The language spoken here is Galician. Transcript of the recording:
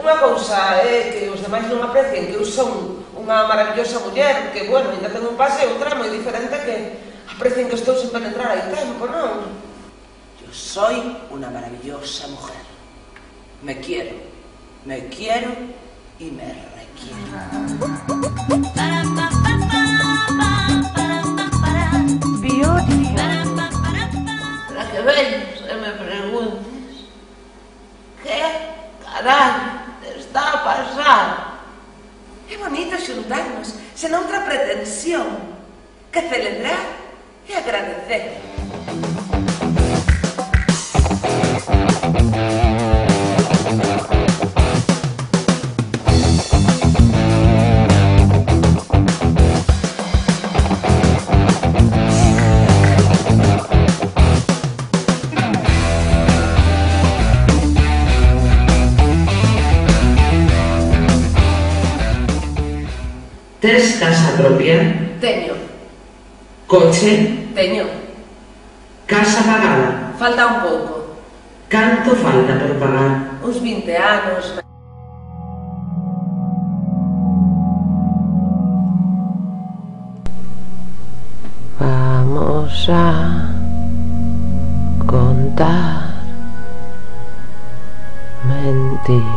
unha cousa é que os demais non aprecien que eu son unha maravillosa muller, que, bueno, ainda ten un pase e outra moi diferente que aprecien que estou sen penetrar aí tempo, non? Yo soy una maravillosa mujer. Me quiero y me requiero. Para que veñas e me preguntes que caralho está a pasar. É bonito xuntarnos, sen outra pretensión que celebrar e agradecer. Tes casa propia? Teño. Coche? Teño. Casa pagada? Falta un pouco. Canto falta por pagar? Uns 20 anos. Vamos a contar mentiras.